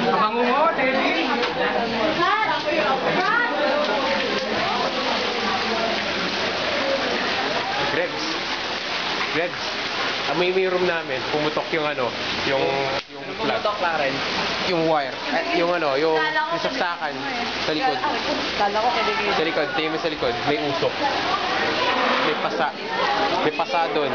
Abango mo, Teddy. Grebs, amoy mo yung room namin, pumutok yung yung plug. Pumutok lang rin. Yung wire, yung saksakan sa likod. Kala ko kiligin. Sa likod, tingin mo sa likod, may usok. May pasa doon.